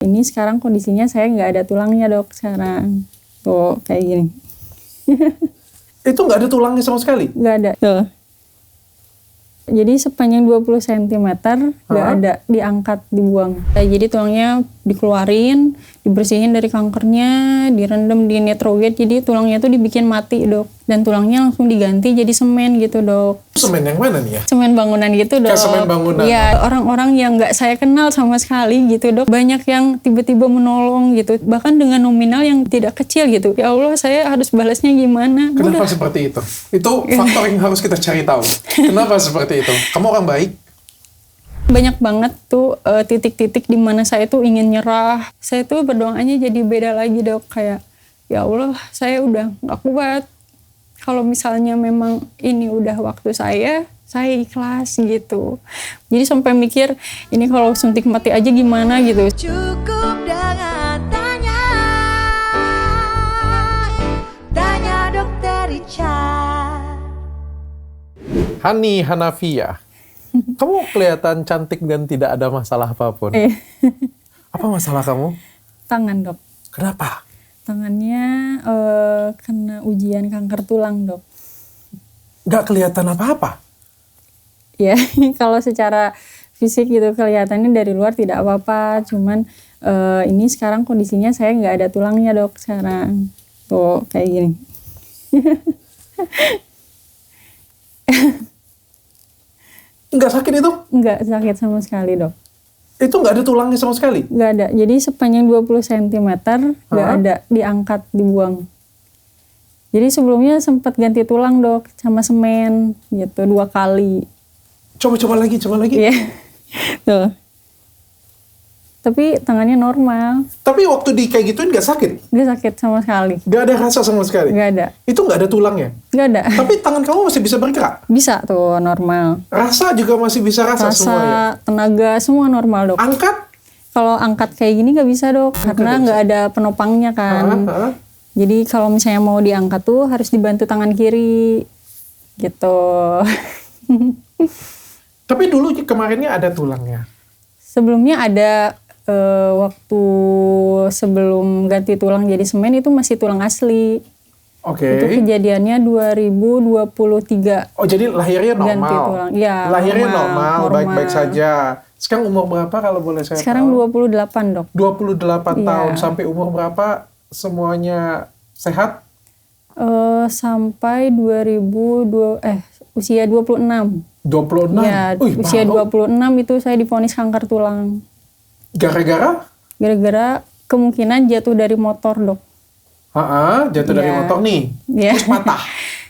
Ini sekarang kondisinya saya nggak ada tulangnya dok sekarang. Tuh kayak gini. Itu nggak ada tulangnya sama sekali? Nggak ada. Tuh. Jadi sepanjang 20 cm nggak ada, diangkat, dibuang. Jadi tulangnya dikeluarin, dibersihin dari kankernya, direndam di nitrogen. Jadi tulangnya tuh dibikin mati dok. Dan tulangnya langsung diganti jadi semen gitu dok. Semen yang mana nih ya? Semen bangunan gitu dok. Kayak semen bangunan? Iya, orang-orang yang nggak saya kenal sama sekali gitu dok. Banyak yang tiba-tiba menolong gitu. Bahkan dengan nominal yang tidak kecil gitu. Ya Allah, saya harus balasnya gimana? Kenapa seperti itu? Itu faktor yang harus kita cari tahu. Kenapa seperti itu? Kamu orang baik? Banyak banget tuh titik-titik di mana saya tuh ingin nyerah. Saya tuh berdoanya jadi beda lagi dok. Kayak, ya Allah, saya udah nggak kuat. Kalau misalnya memang ini udah waktu saya ikhlas gitu. Jadi sampai mikir, ini kalau suntik mati aja gimana gitu. Cukup dengan tanya dokter Richard. Hani Hanafia, kamu kelihatan cantik dan tidak ada masalah apapun. Apa masalah kamu? Tangan dok. Kenapa? Tangannya kena ujian kanker tulang dok. Nggak kelihatan apa-apa? Ya, kalau secara fisik gitu kelihatannya dari luar tidak apa-apa. Cuman ini sekarang kondisinya saya nggak ada tulangnya dok sekarang. Tuh kayak gini. Nggak sakit itu? Nggak sakit sama sekali dok. Itu nggak ada tulangnya sama sekali? Nggak ada. Jadi sepanjang 20 cm nggak ada, diangkat, dibuang. Jadi sebelumnya sempat ganti tulang dok sama semen gitu 2 kali. Coba lagi. Iya. Tuh. Tapi tangannya normal. Tapi waktu kayak gituin nggak sakit? Nggak sakit sama sekali. Nggak ada rasa sama sekali? Nggak ada. Itu nggak ada tulangnya? Nggak ada. Tapi tangan kamu masih bisa bergerak? Bisa tuh normal. Rasa juga masih bisa rasa semuanya? Tenaga, semua normal dok. Angkat? Kalau angkat kayak gini nggak bisa dok. Karena nggak ada penopangnya kan. Jadi kalau misalnya mau diangkat tuh harus dibantu tangan kiri. Gitu. Tapi dulu kemarinnya ada tulangnya? Sebelumnya ada waktu sebelum ganti tulang jadi semen itu masih tulang asli. Oke. Itu kejadiannya 2023. Oh jadi lahirnya normal? Ganti tulang. Ya, lahirnya normal, baik-baik saja. Sekarang umur berapa kalau boleh saya Sekarang tahu? 28 dok. 28 tahun. Sampai umur berapa semuanya sehat? Sampai usia 26. 26? Ya, usia 26 itu saya divonis kanker tulang. Gara-gara? Gara-gara kemungkinan jatuh dari motor dok. Jatuh dari motor nih, terus patah.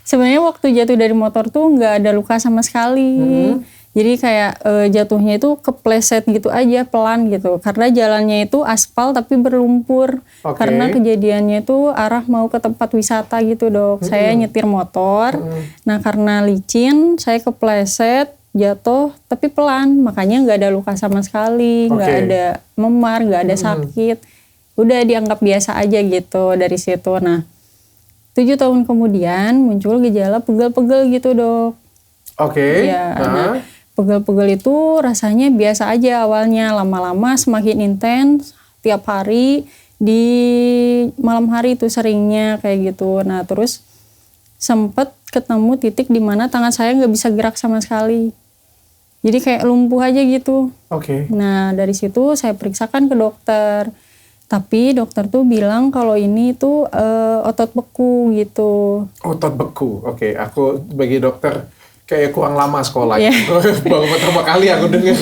Sebenarnya waktu jatuh dari motor tuh nggak ada luka sama sekali. Jadi kayak jatuhnya itu kepleset gitu aja pelan gitu. Karena jalannya itu aspal tapi berlumpur. Karena kejadiannya itu arah mau ke tempat wisata gitu dok. Saya nyetir motor. Nah karena licin saya kepleset jatuh tapi pelan. Makanya nggak ada luka sama sekali. Nggak ada memar, nggak ada sakit. Udah dianggap biasa aja gitu dari situ. Nah 7 tahun kemudian muncul gejala pegel-pegel gitu dok. Ya, nah, pegel-pegel itu rasanya biasa aja awalnya, lama-lama semakin intens tiap hari, di malam hari itu seringnya kayak gitu. Nah terus sempet ketemu titik di mana tangan saya nggak bisa gerak sama sekali, jadi kayak lumpuh aja gitu. Nah dari situ saya periksakan ke dokter, tapi dokter tuh bilang kalau ini tuh otot beku gitu. Otot beku, aku sebagai dokter kayak kurang lama sekolah. Baru pertama kali aku dengar.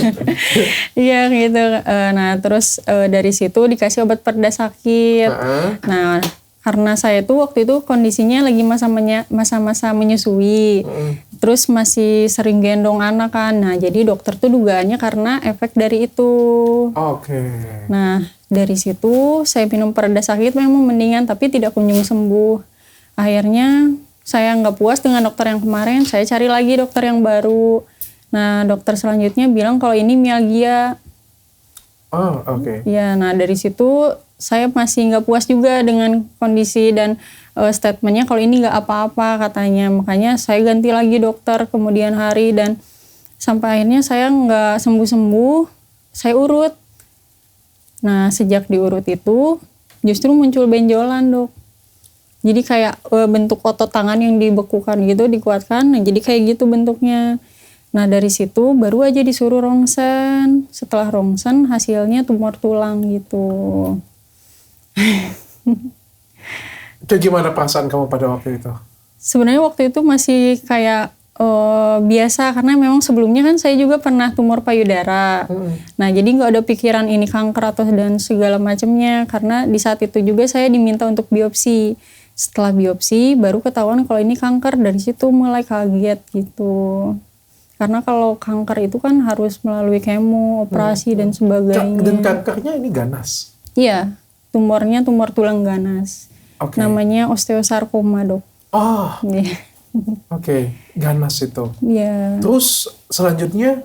Iya gitu. Nah terus dari situ dikasih obat pereda sakit. Nah karena saya tuh waktu itu kondisinya lagi masa-masa menyusui. Terus masih sering gendong anak kan. Nah jadi dokter tuh dugaannya karena efek dari itu. Nah dari situ saya minum pereda sakit memang mendingan tapi tidak kunjung sembuh. Akhirnya saya nggak puas dengan dokter yang kemarin, saya cari lagi dokter yang baru. Nah, dokter selanjutnya bilang kalau ini mialgia. Ya, nah dari situ saya masih nggak puas juga dengan kondisi dan statementnya kalau ini nggak apa-apa katanya. Makanya saya ganti lagi dokter kemudian hari dan sampai akhirnya saya nggak sembuh-sembuh, saya urut. Nah sejak diurut itu justru muncul benjolan dok. Jadi kayak bentuk otot tangan yang dibekukan gitu, dikuatkan. Nah jadi kayak gitu bentuknya. Nah dari situ baru aja disuruh rongsen. Setelah rongsen hasilnya tumor tulang gitu. Kayak gimana perasaan kamu pada waktu itu? Sebenarnya waktu itu masih kayak biasa karena memang sebelumnya kan saya juga pernah tumor payudara. Nah jadi nggak ada pikiran ini kanker atau dan segala macamnya karena di saat itu juga saya diminta untuk biopsi. Setelah biopsi baru ketahuan kalau ini kanker, dari situ mulai kaget gitu. Karena kalau kanker itu kan harus melalui kemo, operasi dan sebagainya. Dan kankernya ini ganas? Iya, tumornya tumor tulang ganas. Okay. Namanya osteosarkoma dok. Oh. Iya. Oke, ganas itu. Iya. Terus selanjutnya?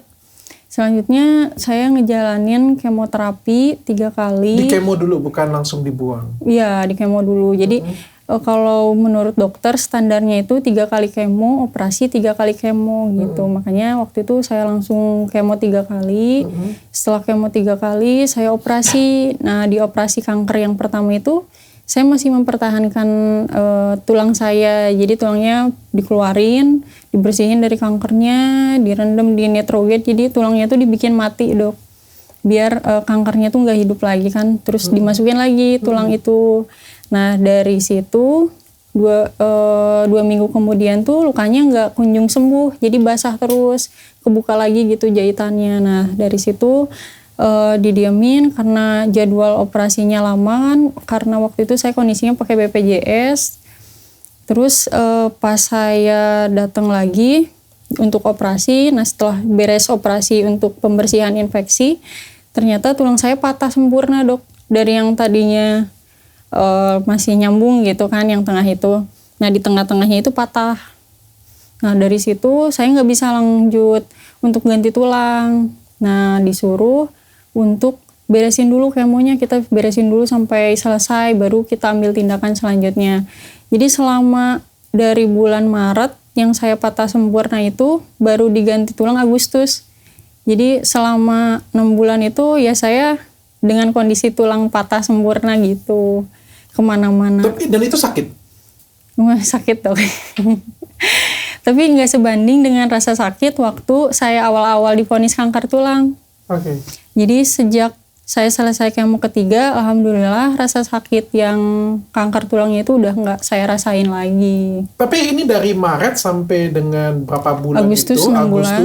Selanjutnya saya ngejalanin kemoterapi 3 kali. Di kemo dulu, bukan langsung dibuang? Iya, di kemo dulu. Jadi kalau menurut dokter standarnya itu 3 kali kemo, operasi 3 kali kemo gitu. Makanya waktu itu saya langsung kemo 3 kali. Setelah kemo 3 kali saya operasi. Nah di operasi kanker yang pertama itu saya masih mempertahankan tulang saya. Jadi tulangnya dikeluarin, dibersihin dari kankernya, direndam di nitrogen. Jadi tulangnya tuh dibikin mati dok. Biar kankernya tuh nggak hidup lagi kan. Terus dimasukin lagi tulang itu. Nah dari situ 2 minggu kemudian tuh lukanya nggak kunjung sembuh. Jadi basah terus, kebuka lagi gitu jahitannya. Nah dari situ didiamin karena jadwal operasinya lama kan, karena waktu itu saya kondisinya pakai BPJS. Terus pas saya datang lagi untuk operasi, nah setelah beres operasi untuk pembersihan infeksi, ternyata tulang saya patah sempurna dok. Dari yang tadinya masih nyambung gitu kan yang tengah itu, nah di tengah-tengahnya itu patah. Nah dari situ saya nggak bisa lanjut untuk ganti tulang. Nah disuruh untuk beresin dulu kemonya, kita beresin dulu sampai selesai baru kita ambil tindakan selanjutnya. Jadi selama dari bulan Maret yang saya patah sempurna itu baru diganti tulang Agustus. Jadi selama 6 bulan itu ya saya dengan kondisi tulang patah sempurna gitu kemana-mana. Dan itu sakit? Sakit dok. Tapi nggak sebanding dengan rasa sakit waktu saya awal-awal divonis kanker tulang. Oke. Jadi sejak saya selesai kemo ketiga, alhamdulillah rasa sakit yang kanker tulangnya itu udah nggak saya rasain lagi. Tapi ini dari Maret sampai dengan berapa bulan Agustus, itu? 6 bulan.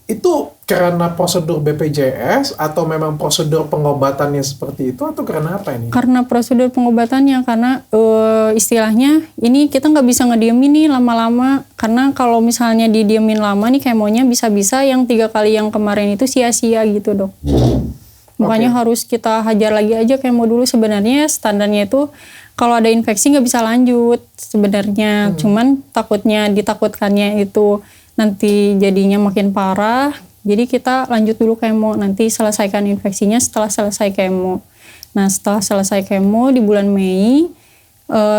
Itu karena prosedur BPJS atau memang prosedur pengobatannya seperti itu atau karena apa ini? Karena prosedur pengobatannya, karena istilahnya ini kita nggak bisa ngediemin nih lama-lama. Karena kalau misalnya didiemin lama nih kemonya bisa-bisa yang 3 kali yang kemarin itu sia-sia gitu dok. Makanya harus kita hajar lagi aja kemo dulu. Sebenarnya standarnya itu kalau ada infeksi nggak bisa lanjut sebenarnya. Cuman ditakutkannya itu nanti jadinya makin parah. Jadi kita lanjut dulu kemo, nanti selesaikan infeksinya setelah selesai kemo. Nah setelah selesai kemo di bulan Mei,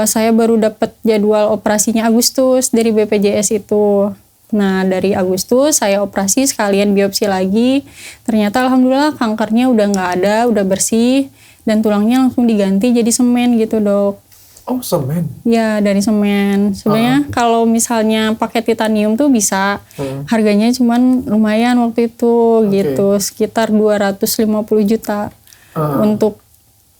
saya baru dapat jadwal operasinya Agustus dari BPJS itu. Nah dari Agustus saya operasi sekalian biopsi lagi. Ternyata alhamdulillah kankernya udah nggak ada, udah bersih. Dan tulangnya langsung diganti jadi semen gitu dok. Oh semen? Ya dari semen. Sebenarnya kalau misalnya pakai titanium tuh bisa. Harganya cuman lumayan waktu itu gitu. Sekitar 250 juta untuk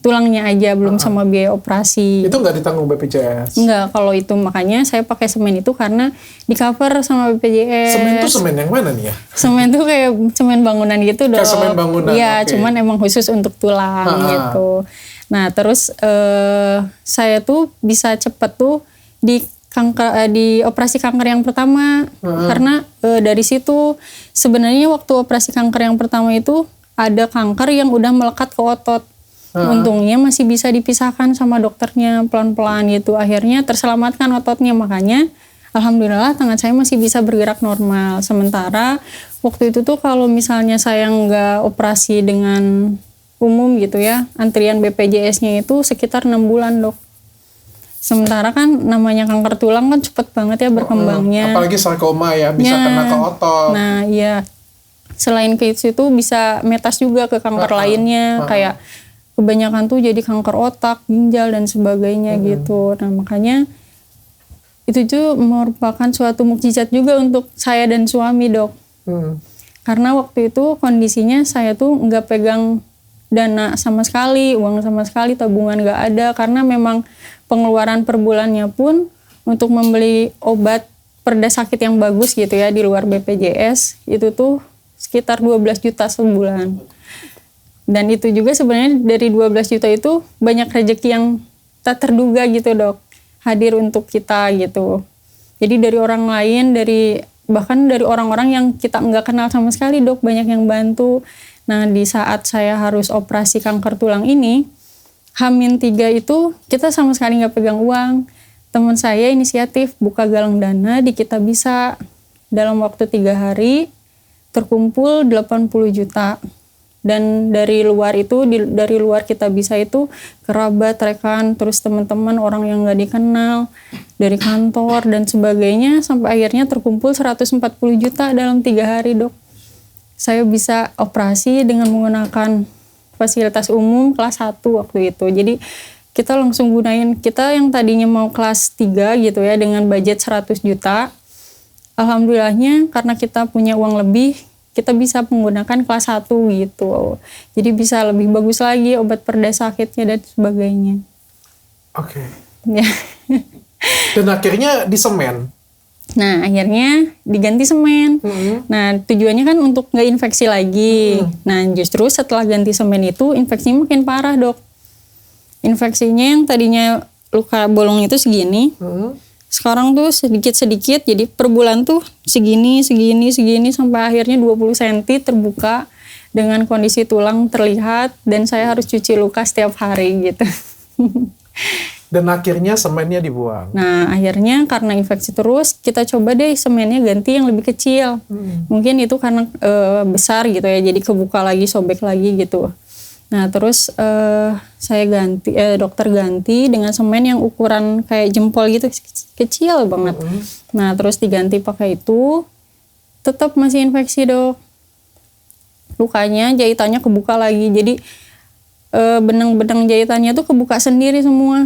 tulangnya aja, belum sama biaya operasi. Itu nggak ditanggung BPJS? Nggak, kalau itu makanya saya pakai semen itu karena di cover sama BPJS. Semen itu semen yang mana nih ya? Semen tuh kayak semen bangunan gitu dong. Kayak semen bangunan? Iya, cuman emang khusus untuk tulang gitu. Nah terus saya tuh bisa cepet tuh di operasi kanker yang pertama. Karena dari situ sebenarnya waktu operasi kanker yang pertama itu ada kanker yang udah melekat ke otot. Untungnya masih bisa dipisahkan sama dokternya pelan-pelan gitu. Akhirnya terselamatkan ototnya, makanya alhamdulillah tangan saya masih bisa bergerak normal. Sementara waktu itu tuh kalau misalnya saya nggak operasi dengan umum gitu ya, antrian BPJS-nya itu sekitar 6 bulan dok. Sementara kan namanya kanker tulang kan cepet banget ya berkembangnya. Apalagi sarkoma ya, bisa kena ke otot. Nah iya, selain ke itu bisa metas juga ke kanker lainnya, kayak kebanyakan tuh jadi kanker otak, ginjal dan sebagainya gitu. Nah makanya itu tuh merupakan suatu mukjizat juga untuk saya dan suami, Dok. Karena waktu itu kondisinya saya tuh nggak pegang dana sama sekali, uang sama sekali, tabungan nggak ada, karena memang pengeluaran per bulannya pun untuk membeli obat pereda sakit yang bagus gitu ya di luar BPJS itu tuh sekitar 12 juta sebulan. Dan itu juga sebenarnya dari 12 juta itu banyak rezeki yang tak terduga gitu, Dok, hadir untuk kita gitu. Jadi dari orang lain, bahkan dari orang-orang yang kita nggak kenal sama sekali, Dok, banyak yang bantu. Nah di saat saya harus operasi kanker tulang ini, H-3 itu kita sama sekali nggak pegang uang. Teman saya inisiatif buka galang dana di Kita Bisa. Dalam waktu 3 hari terkumpul 80 juta. Dan dari luar itu, dari luar Kita Bisa itu kerabat, rekan, terus teman-teman, orang yang nggak dikenal, dari kantor dan sebagainya, sampai akhirnya terkumpul 140 juta dalam 3 hari, Dok. Saya bisa operasi dengan menggunakan fasilitas umum kelas 1 waktu itu. Jadi kita langsung gunain, kita yang tadinya mau kelas 3 gitu ya dengan budget 100 juta. Alhamdulillahnya karena kita punya uang lebih, kita bisa menggunakan kelas 1 gitu. Jadi bisa lebih bagus lagi obat pereda sakitnya dan sebagainya. Oke. Ya. Dan akhirnya disemen. Nah akhirnya diganti semen. Nah tujuannya kan untuk nggak infeksi lagi. Nah justru setelah ganti semen itu infeksinya makin parah, Dok. Infeksinya yang tadinya luka bolong itu segini. Sekarang tuh sedikit-sedikit, jadi per bulan tuh segini sampai akhirnya 20 cm terbuka dengan kondisi tulang terlihat dan saya harus cuci luka setiap hari gitu. Dan akhirnya semennya dibuang. Nah akhirnya karena infeksi terus kita coba deh semennya ganti yang lebih kecil. Mungkin itu karena besar gitu ya, jadi kebuka lagi, sobek lagi gitu. Nah terus saya ganti, dokter ganti dengan semen yang ukuran kayak jempol gitu, kecil banget. Nah terus diganti pakai itu, tetap masih infeksi, Dok. Lukanya, jahitannya kebuka lagi, jadi benang-benang jahitannya tuh kebuka sendiri semua.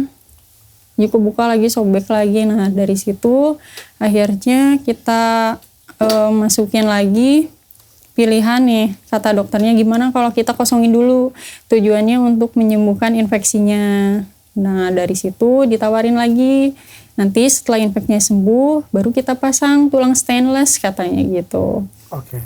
Jadi kebuka lagi, sobek lagi. Nah dari situ akhirnya kita masukin lagi pilihan nih, kata dokternya gimana kalau kita kosongin dulu, tujuannya untuk menyembuhkan infeksinya. Nah dari situ ditawarin lagi, nanti setelah infeksinya sembuh baru kita pasang tulang stainless katanya gitu.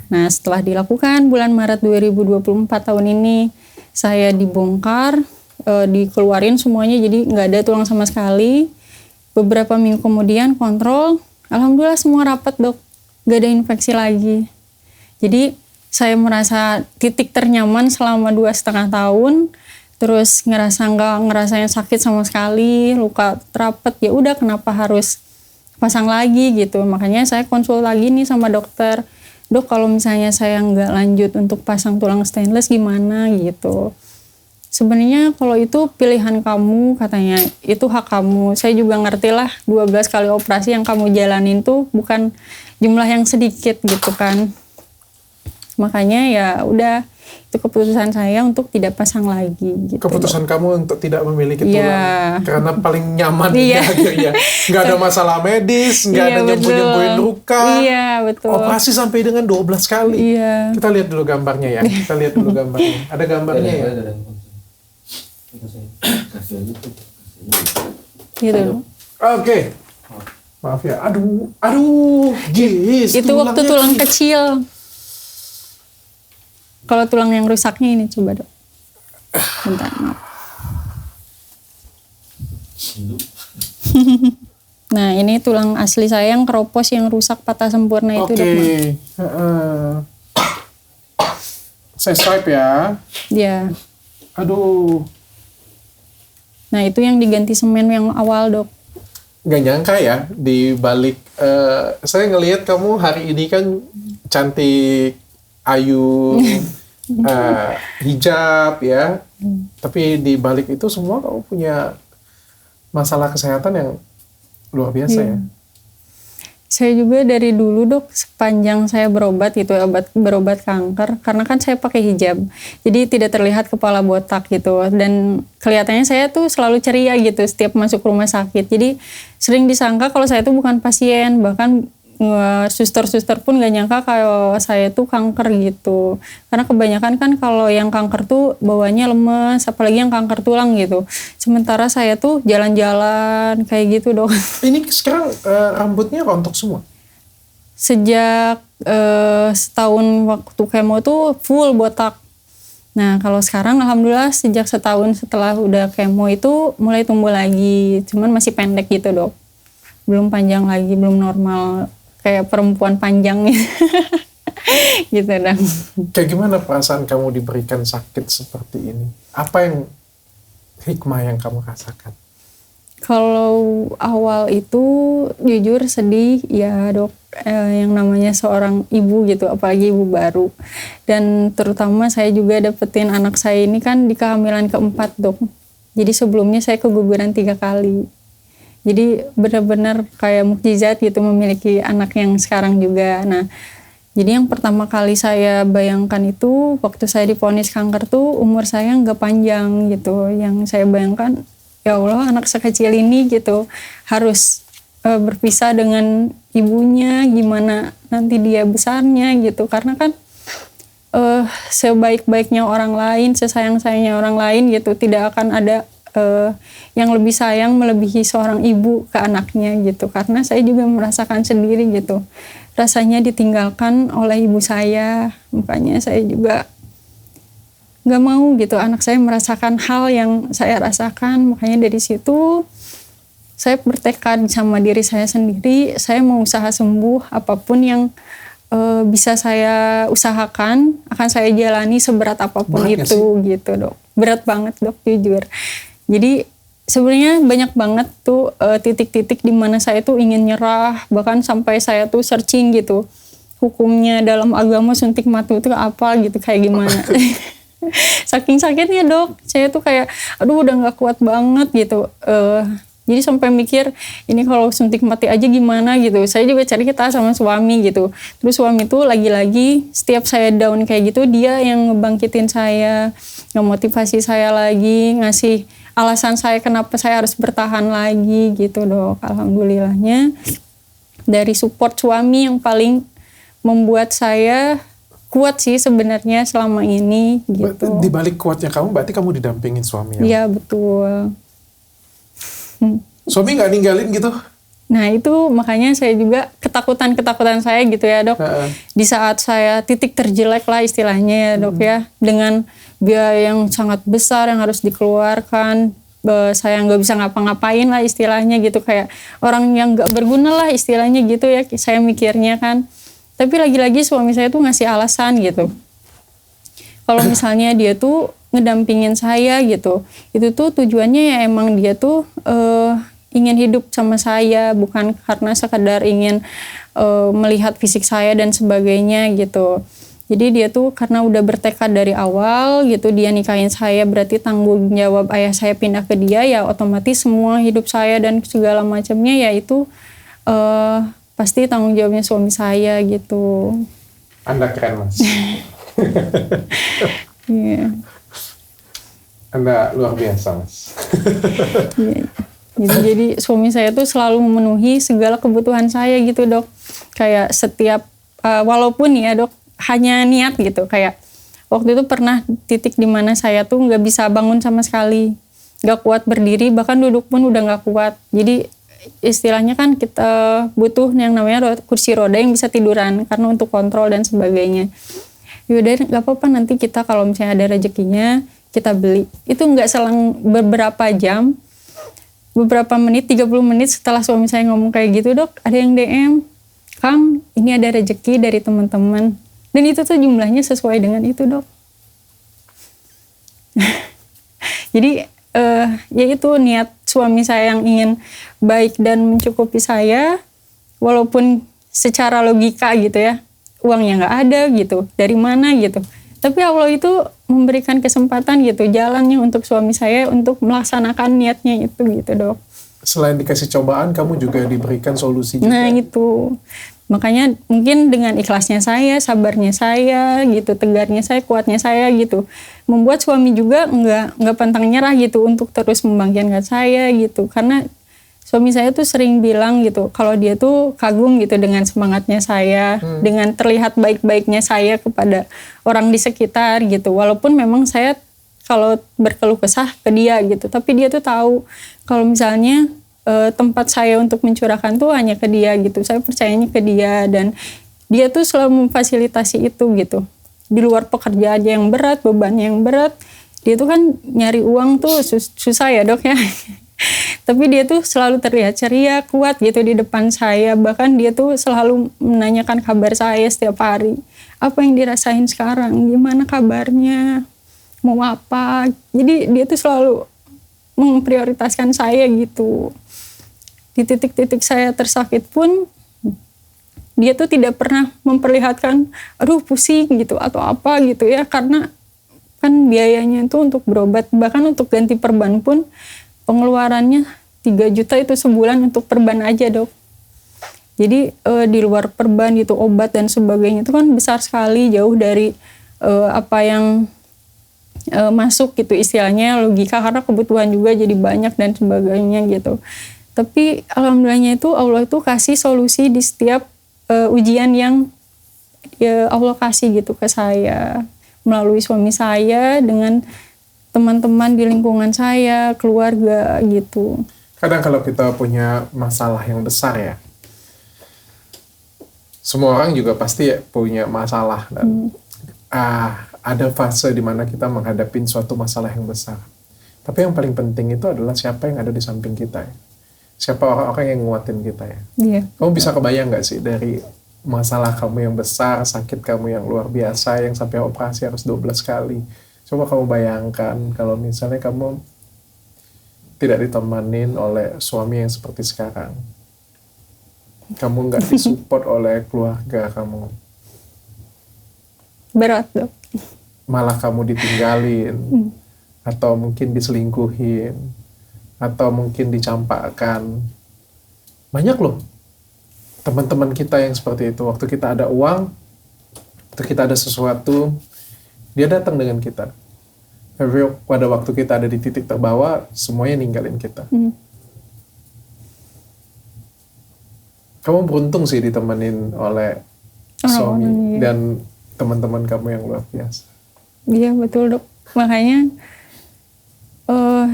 Nah setelah dilakukan bulan Maret 2024 tahun ini saya dibongkar, dikeluarin semuanya, jadi nggak ada tulang sama sekali. Beberapa minggu kemudian kontrol, alhamdulillah semua rapat, Dok, nggak ada infeksi lagi. Jadi saya merasa titik ternyaman selama 2,5 tahun, terus nggak ngerasain sakit sama sekali, luka terapet, ya udah kenapa harus pasang lagi gitu. Makanya saya konsul lagi nih sama dokter, Dok kalau misalnya saya nggak lanjut untuk pasang tulang stainless gimana gitu. Sebenarnya kalau itu pilihan kamu, katanya itu hak kamu. Saya juga ngerti lah 12 kali operasi yang kamu jalanin tuh bukan jumlah yang sedikit gitu kan. Makanya ya udah itu keputusan saya untuk tidak pasang lagi gitu. Keputusan kamu untuk tidak memiliki tulang, ya. Karena paling nyaman akhirnya. Nggak ada masalah medis, nggak ada nyembuhin luka. Iya betul. Operasi sampai dengan 12 kali. Iya. Kita lihat dulu gambarnya ya. Ada gambarnya ya. Gitu. Oke. Maaf ya. Aduh, Gis. Itu waktu tulang kecil. Kalau tulang yang rusaknya ini coba, Dok. Bentar, maaf. Nah, ini tulang asli saya yang keropos yang rusak patah sempurna itu, Dok. Saya swipe ya. Iya. Aduh. Nah, itu yang diganti semen yang awal, Dok. Gak nyangka ya, di balik saya ngelihat kamu hari ini kan cantik, ayu, hijab ya. Tapi di balik itu semua kamu punya masalah kesehatan yang luar biasa ya. Saya juga dari dulu dok, sepanjang saya berobat gitu, berobat kanker, karena kan saya pakai hijab, jadi tidak terlihat kepala botak gitu, dan kelihatannya saya tuh selalu ceria gitu setiap masuk rumah sakit. Jadi sering disangka kalau saya tuh bukan pasien, bahkan suster-suster pun gak nyangka kalau saya tuh kanker gitu. Karena kebanyakan kan kalau yang kanker tuh bawaannya lemes, apalagi yang kanker tulang gitu. Sementara saya tuh jalan-jalan kayak gitu dok. Ini sekarang rambutnya rontok semua? Sejak setahun waktu kemo tuh full botak. Nah kalau sekarang alhamdulillah sejak setahun setelah udah kemo itu mulai tumbuh lagi. Cuman masih pendek gitu dok. Belum panjang lagi, belum normal. Kayak perempuan panjang gitu dong. Kayak gimana perasaan kamu diberikan sakit seperti ini? Apa yang hikmah yang kamu rasakan? Kalau awal itu jujur sedih ya dok, yang namanya seorang ibu gitu, apalagi ibu baru. Dan terutama saya juga dapetin anak saya ini kan di kehamilan keempat dok. Jadi sebelumnya saya keguguran 3 kali. Jadi benar-benar kayak mukjizat gitu memiliki anak yang sekarang juga. Nah, jadi yang pertama kali saya bayangkan itu waktu saya divonis kanker tuh umur saya nggak panjang gitu. Yang saya bayangkan, ya Allah anak sekecil ini gitu harus berpisah dengan ibunya, gimana nanti dia besarnya gitu. Karena kan sebaik-baiknya orang lain, sesayang-sayangnya orang lain gitu, tidak akan ada yang lebih sayang melebihi seorang ibu ke anaknya gitu. Karena saya juga merasakan sendiri gitu, rasanya ditinggalkan oleh ibu saya. Makanya saya juga gak mau gitu anak saya merasakan hal yang saya rasakan. Makanya dari situ saya bertekad sama diri saya sendiri, saya mau usaha sembuh, apapun yang bisa saya usahakan akan saya jalani seberat apapun berat itu gitu dok. Berat banget dok, jujur. Jadi sebenarnya banyak banget tuh titik-titik di mana saya tuh ingin nyerah, bahkan sampai saya tuh searching gitu hukumnya dalam agama suntik matu itu apa gitu, kayak gimana. Saking sakitnya dok, saya tuh kayak aduh udah nggak kuat banget gitu. Jadi sampai mikir ini kalau suntik mati aja gimana gitu. Saya juga cari kita sama suami gitu. Terus suami tuh lagi-lagi setiap saya down kayak gitu dia yang ngebangkitin saya, ngemotivasi saya lagi, ngasih alasan saya kenapa saya harus bertahan lagi gitu dok. Alhamdulillahnya dari support suami yang paling membuat saya kuat sih sebenarnya selama ini gitu. Di balik kuatnya kamu berarti kamu didampingin suami ya? Iya betul. Suami nggak ninggalin gitu? Nah itu makanya saya juga ketakutan saya gitu ya dok. Di saat saya titik terjelek lah istilahnya ya dok ya. Dengan biaya yang sangat besar yang harus dikeluarkan. Saya nggak bisa ngapa-ngapain lah istilahnya gitu. Kayak orang yang nggak berguna lah istilahnya gitu ya. Saya mikirnya kan. Tapi lagi-lagi suami saya tuh ngasih alasan gitu. Kalau misalnya dia tuh ngedampingin saya gitu. Itu tuh tujuannya ya emang dia tuh ingin hidup sama saya, bukan karena sekedar ingin melihat fisik saya dan sebagainya gitu. Jadi dia tuh karena udah bertekad dari awal gitu, dia nikahin saya berarti tanggung jawab ayah saya pindah ke dia, ya otomatis semua hidup saya dan segala macamnya ya itu pasti tanggung jawabnya suami saya gitu. Anda keren mas. Iya. Anda luar biasa mas. Yeah. Jadi suami saya tuh selalu memenuhi segala kebutuhan saya gitu dok. Kayak setiap walaupun ya dok hanya niat gitu. Kayak waktu itu pernah titik di mana saya tuh nggak bisa bangun sama sekali, nggak kuat berdiri, bahkan duduk pun udah nggak kuat. Jadi istilahnya kan kita butuh yang namanya kursi roda yang bisa tiduran karena untuk kontrol dan sebagainya. Yaudah nggak apa-apa, nanti kita kalau misalnya ada rezekinya kita beli. Itu nggak selang beberapa jam, beberapa menit, 30 menit setelah suami saya ngomong kayak gitu dok, ada yang DM, Kang ini ada rezeki dari teman-teman. Dan itu tuh jumlahnya sesuai dengan itu dok. Jadi ya itu niat suami saya yang ingin baik dan mencukupi saya, walaupun secara logika gitu ya, uangnya nggak ada gitu, dari mana gitu. Tapi Allah itu memberikan kesempatan gitu, jalannya untuk suami saya untuk melaksanakan niatnya itu gitu dok. selain dikasih cobaan, kamu juga diberikan solusi juga. Nah gitu. Makanya mungkin dengan ikhlasnya saya, sabarnya saya gitu, tegarnya saya, kuatnya saya gitu, membuat suami juga nggak pantang nyerah gitu untuk terus membangkitkan saya gitu. Karena suami saya tuh sering bilang gitu, kalau dia tuh kagum gitu dengan semangatnya saya, dengan terlihat baik-baiknya saya kepada orang di sekitar gitu. Walaupun memang saya kalau berkeluh kesah ke dia gitu, tapi dia tuh tahu kalau misalnya tempat saya untuk mencurahkan tuh hanya ke dia gitu. Saya percayanya ke dia dan dia tuh selalu memfasilitasi itu gitu. Di luar pekerjaan yang berat, beban yang berat, dia tuh kan nyari uang tuh susah ya dok ya. Tapi dia tuh selalu terlihat ceria, kuat gitu di depan saya. Bahkan dia tuh selalu menanyakan kabar saya setiap hari. Apa yang dirasain sekarang? Gimana kabarnya? Mau apa? Jadi dia tuh selalu memprioritaskan saya gitu. Di titik-titik saya tersakit pun dia tuh tidak pernah memperlihatkan aduh pusing gitu atau apa gitu ya, karena kan biayanya itu untuk berobat, bahkan untuk ganti perban pun pengeluarannya 3 juta itu sebulan untuk perban aja dok. Jadi di luar perban gitu, obat dan sebagainya itu kan besar sekali, jauh dari apa yang masuk gitu istilahnya, logika, karena kebutuhan juga jadi banyak dan sebagainya gitu. Tapi alhamdulillahnya itu Allah itu kasih solusi di setiap ujian yang Allah kasih gitu ke saya, melalui suami saya, dengan teman-teman di lingkungan saya, keluarga gitu. Kadang kalau kita punya masalah yang besar ya, semua orang juga pasti punya masalah dan ada fase di mana kita menghadapi suatu masalah yang besar. Tapi yang paling penting itu adalah siapa yang ada di samping kita ya. Siapa orang-orang yang nguatin kita ya. Iya. Kamu bisa kebayang gak sih dari masalah kamu yang besar, sakit kamu yang luar biasa, yang sampai operasi harus 12 kali. Coba kamu bayangkan kalau misalnya kamu tidak ditemanin oleh suami yang seperti sekarang. Kamu gak disupport oleh keluarga kamu. Berat dok. Malah kamu ditinggalin. Atau mungkin diselingkuhin. Atau mungkin dicampakkan. Banyak loh teman-teman kita yang seperti itu. Waktu kita ada uang, waktu kita ada sesuatu, dia datang dengan kita. Tapi pada waktu kita ada di titik terbawah, semuanya ninggalin kita. Kamu beruntung sih ditemenin oleh suami dan teman-teman kamu yang luar biasa. Iya betul dok. Makanya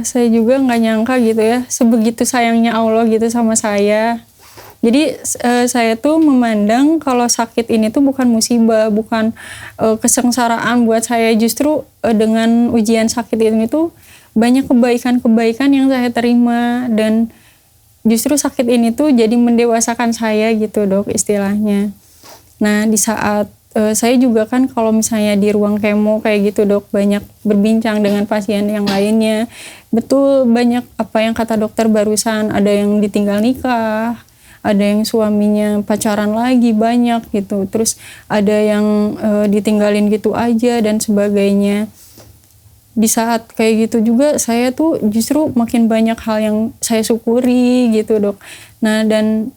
saya juga nggak nyangka gitu ya, sebegitu sayangnya Allah gitu sama saya. Jadi saya tuh memandang kalau sakit ini tuh bukan musibah, bukan kesengsaraan buat saya. Justru dengan ujian sakit ini tuh banyak kebaikan-kebaikan yang saya terima, dan justru sakit ini tuh jadi mendewasakan saya gitu dok istilahnya. Nah di saat saya juga kan kalau misalnya di ruang kemo kayak gitu dok, banyak berbincang dengan pasien yang lainnya. Betul banyak apa yang kata dokter barusan, ada yang ditinggal nikah, ada yang suaminya pacaran lagi banyak gitu, terus ada yang ditinggalin gitu aja dan sebagainya. Di saat kayak gitu juga saya tuh justru makin banyak hal yang saya syukuri gitu dok. Nah dan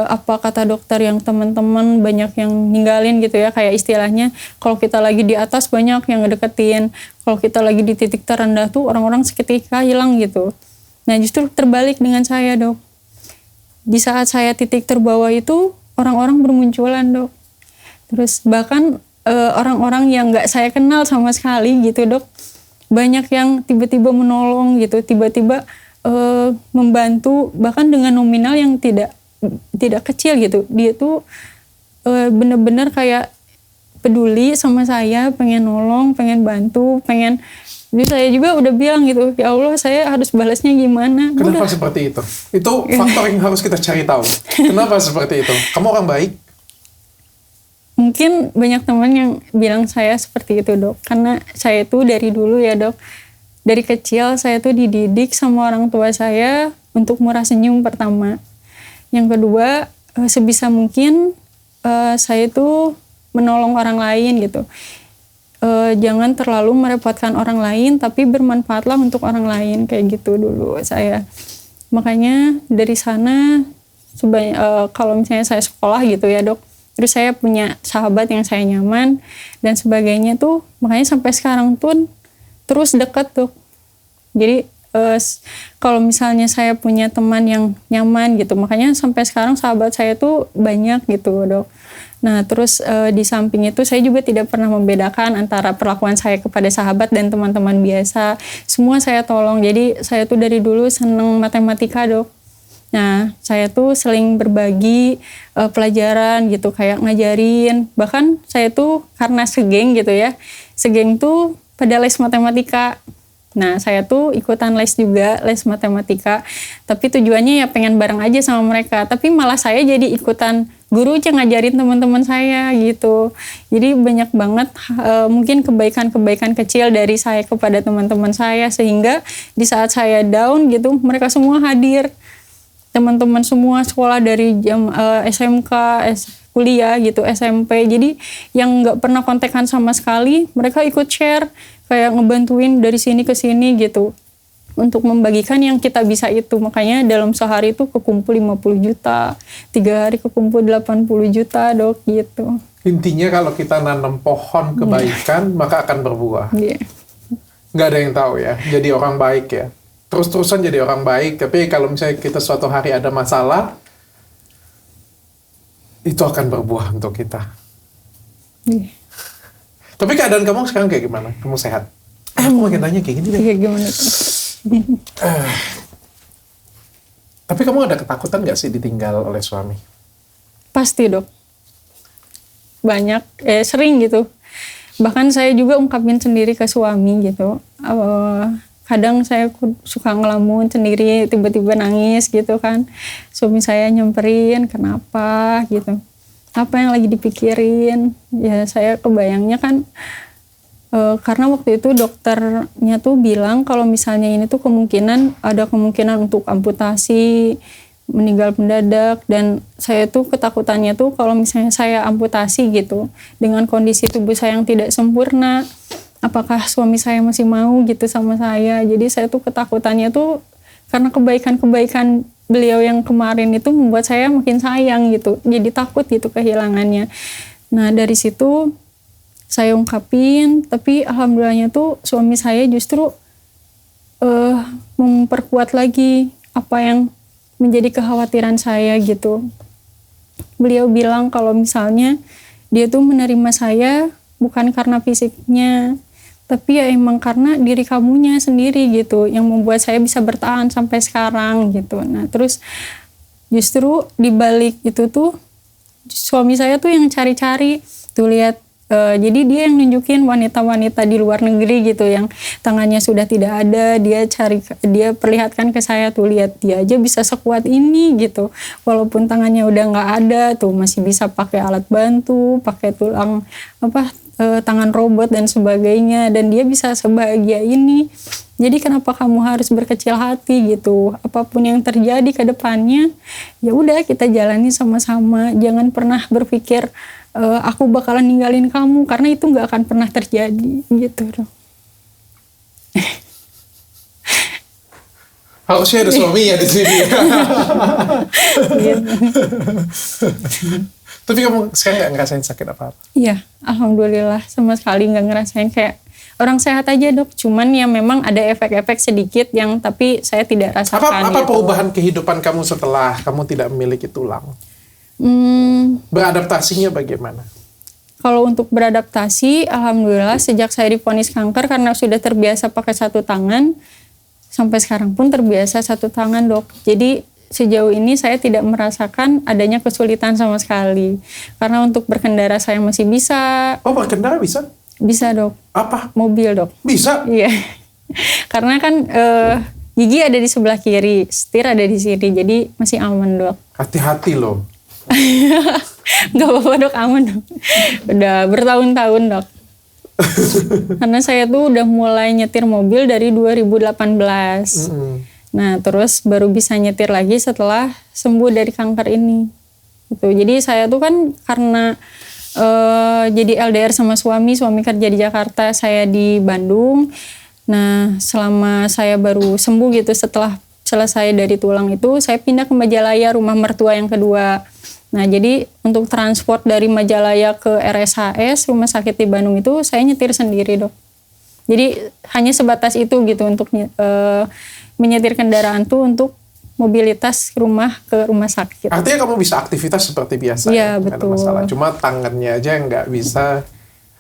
apa kata dokter yang teman-teman banyak yang ninggalin gitu ya, kayak istilahnya kalau kita lagi di atas banyak yang ngedeketin, kalau kita lagi di titik terendah tuh orang-orang seketika hilang gitu. Nah justru terbalik dengan saya dok. Di saat saya titik terbawah itu orang-orang bermunculan dok. Terus bahkan orang-orang yang nggak saya kenal sama sekali gitu dok, banyak yang tiba-tiba menolong gitu, tiba-tiba membantu bahkan dengan nominal yang tidak kecil gitu. Dia tuh bener-bener kayak peduli sama saya, pengen nolong, pengen bantu, pengen. Jadi saya juga udah bilang gitu, ya Allah saya harus balasnya gimana. Kenapa seperti itu? Itu faktor yang harus kita cari tahu. Kenapa seperti itu? Kamu orang baik? Mungkin banyak teman yang bilang saya seperti itu dok, karena saya tuh dari dulu ya dok, dari kecil saya tuh dididik sama orang tua saya untuk murah senyum pertama. Yang kedua, sebisa mungkin saya tuh menolong orang lain gitu. Jangan terlalu merepotkan orang lain, tapi bermanfaatlah untuk orang lain, kayak gitu dulu saya. Makanya dari sana kalau misalnya saya sekolah gitu ya dok, terus saya punya sahabat yang saya nyaman dan sebagainya tuh, makanya sampai sekarang pun terus dekat dok. Jadi kalau misalnya saya punya teman yang nyaman gitu, makanya sampai sekarang sahabat saya tuh banyak gitu dok. Nah terus di samping itu saya juga tidak pernah membedakan antara perlakuan saya kepada sahabat dan teman-teman biasa. Semua saya tolong. Jadi saya tuh dari dulu seneng matematika dok. Nah saya tuh sering berbagi pelajaran gitu, kayak ngajarin. Bahkan saya tuh karena segeng gitu ya, segeng tuh pada les matematika. Nah saya tuh ikutan les juga, les matematika. Tapi tujuannya ya pengen bareng aja sama mereka. Tapi malah saya jadi ikutan guru aja ngajarin teman-teman saya gitu. Jadi banyak banget mungkin kebaikan-kebaikan kecil dari saya kepada teman-teman saya. Sehingga di saat saya down gitu, mereka semua hadir. Teman-teman semua sekolah dari jam SMK, kuliah gitu, SMP. Jadi yang nggak pernah kontekan sama sekali, mereka ikut share. Kayak ngebantuin dari sini ke sini gitu. Untuk membagikan yang kita bisa itu. Makanya dalam sehari itu kekumpul 50 juta. 3 hari kekumpul 80 juta dok gitu. Intinya kalau kita nanam pohon kebaikan, maka akan berbuah. Yeah. Nggak ada yang tahu ya, jadi orang baik ya. Terus-terusan jadi orang baik, tapi kalau misalnya kita suatu hari ada masalah, itu akan berbuah untuk kita. Yeah. Tapi keadaan kamu sekarang kayak gimana? Kamu sehat? Aku makin tanya kayak gini deh. Kayak gimana tuh? Tapi kamu ada ketakutan nggak sih ditinggal oleh suami? Pasti dok. Banyak, sering gitu. Bahkan saya juga ungkapin sendiri ke suami gitu. Kadang saya suka ngelamun sendiri, tiba-tiba nangis gitu kan. Suami saya nyamperin, kenapa gitu. Apa yang lagi dipikirin? Ya saya kebayangnya kan, karena waktu itu dokternya tuh bilang kalau misalnya ini tuh ada kemungkinan untuk amputasi, meninggal mendadak. Dan saya tuh ketakutannya tuh kalau misalnya saya amputasi gitu, dengan kondisi tubuh saya yang tidak sempurna, apakah suami saya masih mau gitu sama saya. Jadi saya tuh ketakutannya tuh karena kebaikan-kebaikan beliau yang kemarin itu membuat saya makin sayang gitu. Jadi takut gitu kehilangannya. Nah dari situ saya ungkapin, tapi alhamdulillahnya tuh suami saya justru memperkuat lagi apa yang menjadi kekhawatiran saya gitu. Beliau bilang kalau misalnya dia tuh menerima saya bukan karena fisiknya, tapi ya emang karena diri kamunya sendiri gitu yang membuat saya bisa bertahan sampai sekarang gitu. Nah terus justru dibalik itu tuh suami saya tuh yang cari-cari tuh lihat, jadi dia yang nunjukin wanita-wanita di luar negeri gitu yang tangannya sudah tidak ada, dia perlihatkan ke saya tuh, lihat dia aja bisa sekuat ini gitu, walaupun tangannya udah nggak ada tuh masih bisa pakai alat bantu, pakai tulang tangan robot dan sebagainya, dan dia bisa sebahagia ini. Jadi kenapa kamu harus berkecil hati gitu? Apapun yang terjadi ke depannya, ya udah kita jalani sama-sama. Jangan pernah berpikir aku bakalan ninggalin kamu, karena itu nggak akan pernah terjadi gitu. Harusnya ada suami ya di sini. Gitu. Tapi kamu sekarang nggak ngerasain sakit apa-apa? Iya, alhamdulillah sama sekali nggak ngerasain, kayak orang sehat aja dok. Cuman ya memang ada efek-efek sedikit yang tapi saya tidak rasakan. Apa gitu. perubahan kehidupan kamu setelah kamu tidak memiliki tulang? Beradaptasinya bagaimana? Kalau untuk beradaptasi, alhamdulillah sejak saya divonis kanker, karena sudah terbiasa pakai satu tangan, sampai sekarang pun terbiasa satu tangan dok. Jadi sejauh ini saya tidak merasakan adanya kesulitan sama sekali. Karena untuk berkendara saya masih bisa. Oh, berkendara bisa? Bisa dok. Apa? Mobil dok. Bisa? Iya. Karena kan gigi ada di sebelah kiri, setir ada di sini, jadi masih aman dok. Hati-hati loh. Gak apa-apa dok, aman dok. Udah bertahun-tahun dok. Karena saya tuh udah mulai nyetir mobil dari 2018. Nah terus baru bisa nyetir lagi setelah sembuh dari kanker ini. Gitu. Jadi saya tuh kan karena jadi LDR sama suami kerja di Jakarta, saya di Bandung. Nah selama saya baru sembuh gitu, setelah selesai dari tulang itu, saya pindah ke Majalaya, rumah mertua yang kedua. Nah, jadi untuk transport dari Majalaya ke RSHS, rumah sakit di Bandung itu, saya nyetir sendiri, Dok. Jadi hanya sebatas itu gitu untuk menyetir kendaraan tuh untuk mobilitas rumah ke rumah sakit. Artinya kamu bisa aktivitas seperti biasa Iya, ya? Nggak ada betul. masalah. Cuma tangannya aja nggak bisa.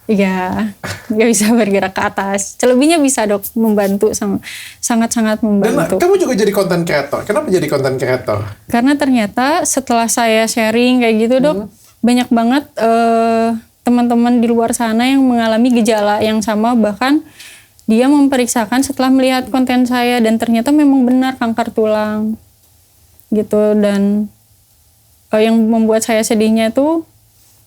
Iya, nggak bisa bergerak ke atas. Selebihnya bisa, Dok, membantu, sangat-sangat Dan membantu. kamu juga jadi content creator. Kenapa jadi content creator? Karena ternyata setelah saya sharing kayak gitu, Dok, banyak banget teman-teman di luar sana yang mengalami gejala yang sama, bahkan dia memeriksakan setelah melihat konten saya dan ternyata memang benar kanker tulang gitu. Dan yang membuat saya sedihnya tuh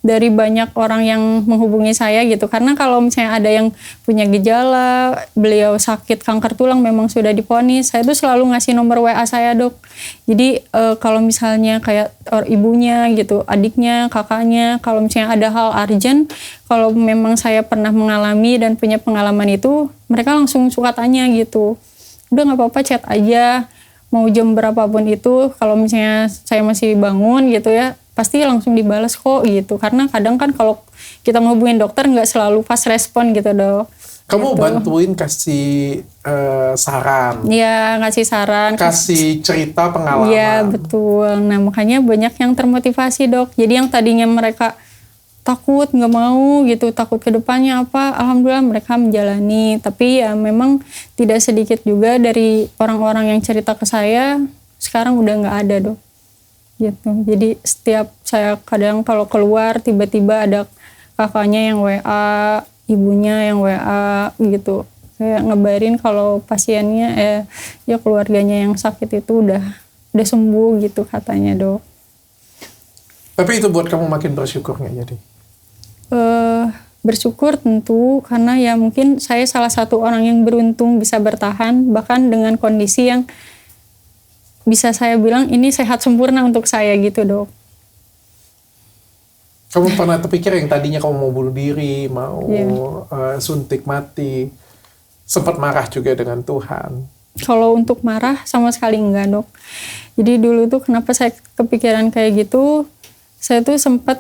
dari banyak orang yang menghubungi saya gitu, karena kalau misalnya ada yang punya gejala, beliau sakit kanker tulang memang sudah divonis, saya tuh selalu ngasih nomor WA saya, Dok. Jadi kalau misalnya kayak ibunya gitu, adiknya, kakaknya, kalau misalnya ada hal urgent, kalau memang saya pernah mengalami dan punya pengalaman itu, mereka langsung suka tanya gitu, udah nggak apa-apa chat aja, mau jam berapapun itu, kalau misalnya saya masih bangun gitu ya, pasti langsung dibalas kok gitu. Karena kadang kan kalau kita ngehubungin dokter nggak selalu pas respon gitu, Dok. Kamu Gitu. bantuin kasih saran, Iya, ngasih saran. kasih cerita pengalaman. Iya, betul. Nah, makanya banyak yang termotivasi, Dok. Jadi yang tadinya mereka takut, nggak mau gitu, takut ke depannya apa, alhamdulillah mereka menjalani. Tapi ya memang tidak sedikit juga dari orang-orang yang cerita ke saya, sekarang udah nggak ada, Dok. Gitu. Jadi setiap saya kadang kalau keluar tiba-tiba ada kakaknya yang WA, ibunya yang WA gitu. Saya ngebarin kalau pasiennya ya keluarganya yang sakit itu udah sembuh gitu katanya, Dok. Tapi itu buat kamu makin bersyukur nggak jadi? Bersyukur tentu, karena ya mungkin saya salah satu orang yang beruntung bisa bertahan bahkan dengan kondisi yang bisa saya bilang ini sehat sempurna untuk saya gitu, Dok. Kamu pernah terpikir yang tadinya kamu mau bunuh diri, mau suntik mati, sempat marah juga dengan Tuhan? Kalau untuk marah sama sekali enggak, Dok. Jadi dulu tuh kenapa saya kepikiran kayak gitu, saya tuh sempat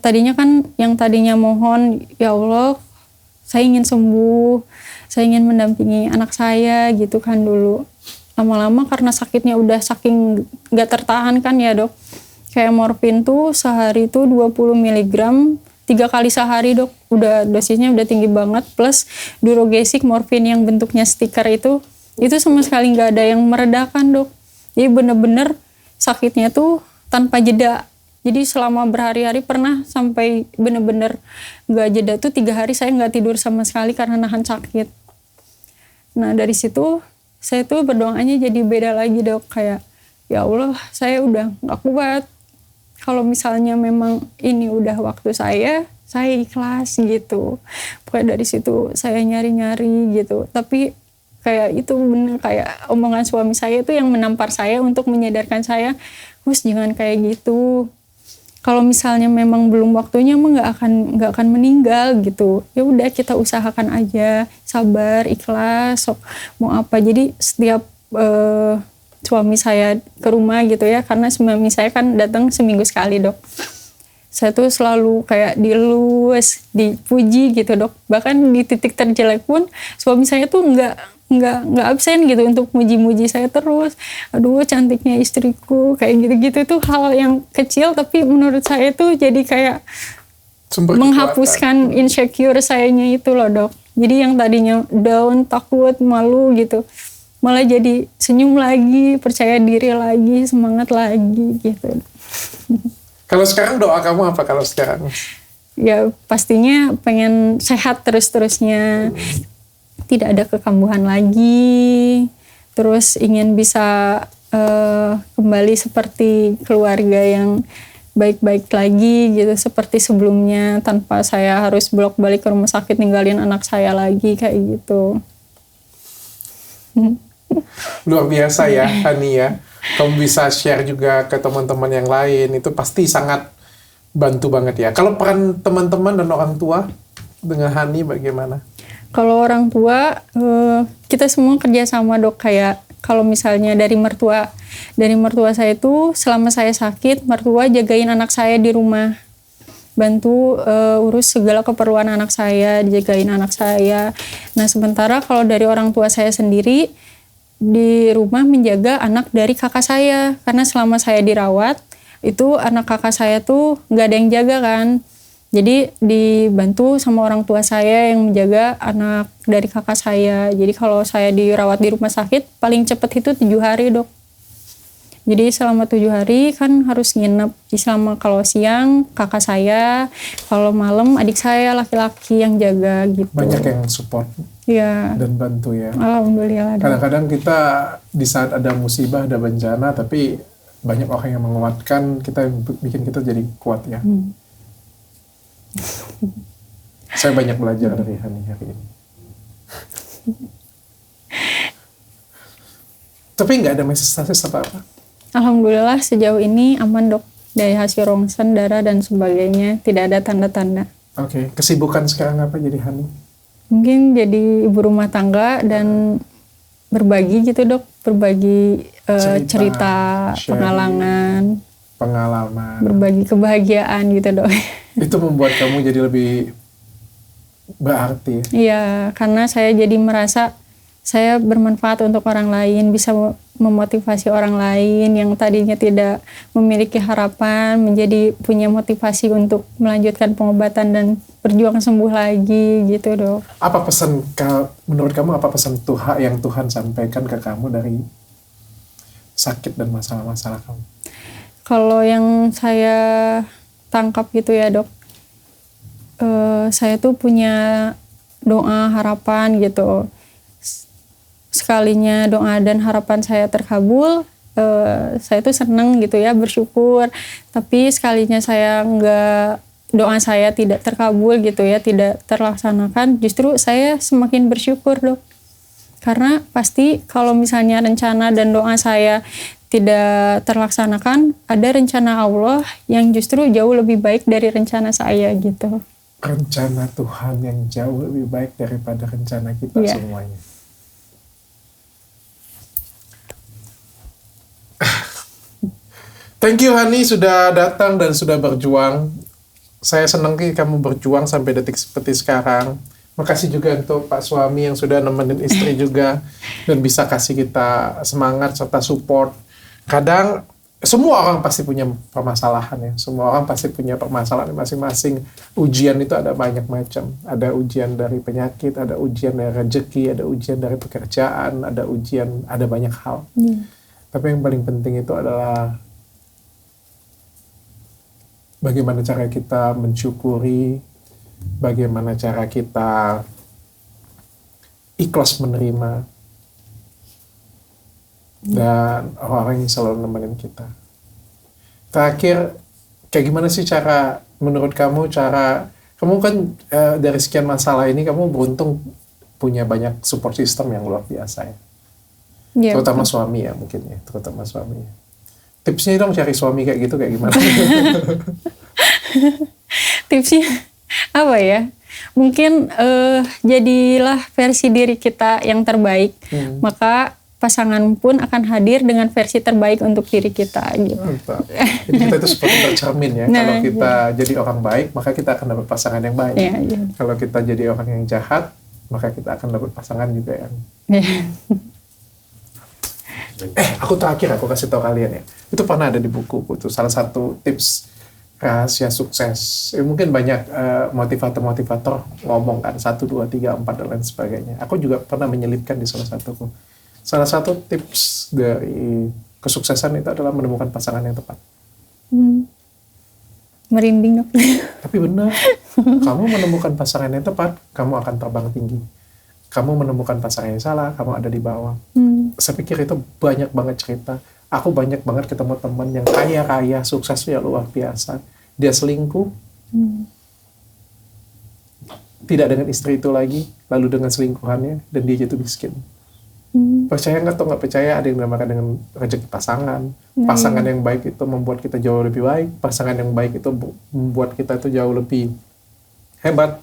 tadinya kan yang tadinya mohon, ya Allah saya ingin sembuh, saya ingin mendampingi anak saya gitu kan dulu. Lama-lama karena sakitnya udah saking gak tertahan kan ya, Dok. Kayak morfin tuh sehari tuh 20 mg 3 kali sehari, Dok. Udah dosisnya udah tinggi banget, plus Durogesic morfin yang bentuknya stiker itu sama sekali gak ada yang meredakan, Dok. Jadi bener-bener sakitnya tuh tanpa jeda. Jadi selama berhari-hari pernah sampai bener-bener gak jeda tuh 3 hari saya gak tidur sama sekali karena nahan sakit. Nah dari situ saya tuh berdoanya jadi beda lagi, Dok. Kayak ya Allah saya udah gak kuat. Kalau misalnya memang ini udah waktu saya ikhlas gitu. Pokoknya dari situ saya nyari-nyari gitu. Tapi kayak itu bener kayak omongan suami saya itu yang menampar saya untuk menyadarkan saya, Hus jangan kayak gitu. Kalau misalnya memang belum waktunya mah nggak akan meninggal gitu. Ya udah kita usahakan aja, sabar, ikhlas, sok mau apa. Jadi setiap suami saya ke rumah gitu ya, karena suami saya kan datang seminggu sekali, Dok. Saya tuh selalu kayak dilus, dipuji gitu, Dok. Bahkan di titik terjelek pun suami saya tuh nggak absen gitu untuk muji-muji saya terus. Aduh cantiknya istriku, kayak gitu-gitu tuh hal yang kecil tapi menurut saya tuh jadi kayak Sumber menghapuskan insecure sayanya itu loh, Dok. Jadi yang tadinya down, takut, malu gitu, malah jadi senyum lagi, percaya diri lagi, semangat lagi gitu. Kalau sekarang doa kamu apa kalau sekarang? Ya pastinya pengen sehat terus-terusnya. Tidak ada kekambuhan lagi, terus ingin bisa kembali seperti keluarga yang baik-baik lagi gitu, seperti sebelumnya, tanpa saya harus bolak-balik ke rumah sakit ninggalin anak saya lagi kayak gitu. Luar biasa ya, Hani ya. Kamu bisa share juga ke teman-teman yang lain, itu pasti sangat bantu banget ya. Kalau peran teman-teman dan orang tua dengan Hani bagaimana? Kalau orang tua, kita semua kerja sama, Dok. Kayak kalau misalnya dari mertua saya itu selama saya sakit, mertua jagain anak saya di rumah, bantu urus segala keperluan anak saya, dijagain anak saya. Nah sementara kalau dari orang tua saya sendiri di rumah menjaga anak dari kakak saya, karena selama saya dirawat itu anak kakak saya tuh nggak ada yang jaga kan. Jadi dibantu sama orang tua saya yang menjaga anak dari kakak saya. Jadi kalau saya dirawat di rumah sakit paling cepat itu 7 hari dok. Jadi selama 7 hari kan harus nginep. Selama kalau siang kakak saya, kalau malam adik saya laki-laki yang jaga gitu. Banyak yang support dan bantu ya. Alhamdulillah. Kadang-kadang kita di saat ada musibah, ada bencana, tapi banyak orang yang menguatkan kita, bikin kita jadi kuat ya. Saya banyak belajar dari Hani hari ini. Tapi nggak ada metastasis apa-apa? Alhamdulillah sejauh ini aman dok. Dari hasil rongsen, darah dan sebagainya tidak ada tanda-tanda. Oke. Kesibukan sekarang apa jadi Hani? Mungkin jadi ibu rumah tangga dan berbagi gitu dok. Berbagi cerita pengalaman, berbagi kebahagiaan gitu dok. Itu membuat kamu jadi lebih berarti. Iya, karena saya jadi merasa saya bermanfaat untuk orang lain, bisa memotivasi orang lain yang tadinya tidak memiliki harapan, menjadi punya motivasi untuk melanjutkan pengobatan dan berjuang sembuh lagi gitu dok. Apa pesan, menurut kamu apa pesan Tuhan yang Tuhan sampaikan ke kamu dari sakit dan masalah-masalah kamu? Kalau yang saya tangkap gitu ya dok, saya tuh punya doa harapan gitu. Sekalinya doa dan harapan saya terkabul, saya tuh seneng gitu ya, bersyukur. Tapi sekalinya doa saya tidak terkabul gitu ya, tidak terlaksanakan, justru saya semakin bersyukur dok. Karena pasti kalau misalnya rencana dan doa saya tidak terlaksanakan, ada rencana Allah yang justru jauh lebih baik dari rencana saya gitu. Rencana Tuhan yang jauh lebih baik daripada rencana kita semuanya. Thank you Hani sudah datang dan sudah berjuang. Saya senang kamu berjuang sampai detik seperti sekarang. Makasih juga untuk Pak suami yang sudah nemenin istri juga dan bisa kasih kita semangat serta support. Kadang semua orang pasti punya permasalahan ya. Semua orang pasti punya permasalahan masing-masing. Ujian itu ada banyak macam. Ada ujian dari penyakit, ada ujian dari rezeki, ada ujian dari pekerjaan, ada ujian, ada banyak hal. Tapi yang paling penting itu adalah bagaimana cara kita mensyukuri, bagaimana cara kita ikhlas menerima, dan orang-orang yang selalu nemenin kita. Terakhir, kayak gimana sih cara, menurut kamu, kamu kan dari sekian masalah ini, kamu beruntung punya banyak support system yang luar biasa ya. Terutama suami ya mungkin ya, terutama suami ya. Tipsnya dong cari suami kayak gitu, kayak gimana? Tipsnya apa ya? Mungkin jadilah versi diri kita yang terbaik, maka pasangan pun akan hadir dengan versi terbaik untuk diri kita gitu. Jadi kita itu seperti tercermin ya. Kalau kita jadi orang baik, maka kita akan dapat pasangan yang baik. Kalau kita jadi orang yang jahat, maka kita akan dapat pasangan juga yang aku terakhir aku kasih tahu kalian ya. Itu pernah ada di bukuku tuh, salah satu tips rahasia sukses. Mungkin banyak motivator-motivator ngomong kan 1, 2, 3, 4 dan lain sebagainya. Aku juga pernah menyelipkan di salah satuku. Salah satu tips dari kesuksesan itu adalah menemukan pasangan yang tepat. Merinding dok. Tapi benar, kamu menemukan pasangan yang tepat, kamu akan terbang tinggi. Kamu menemukan pasangan yang salah, kamu ada di bawah. Saya pikir itu banyak banget cerita. Aku banyak banget ketemu teman yang kaya-kaya, suksesnya luar biasa. Dia selingkuh, tidak dengan istri itu lagi, lalu dengan selingkuhannya, dan dia jatuh miskin. Percaya nggak atau nggak percaya, ada yang dinamakan dengan rezeki pasangan. Pasangan yang baik itu membuat kita jauh lebih baik. Pasangan yang baik itu membuat kita itu jauh lebih hebat.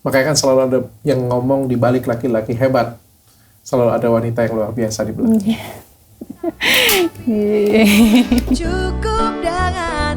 Makanya kan selalu ada yang ngomong di balik laki-laki hebat, selalu ada wanita yang luar biasa di belakang. Iya. Cukup dengan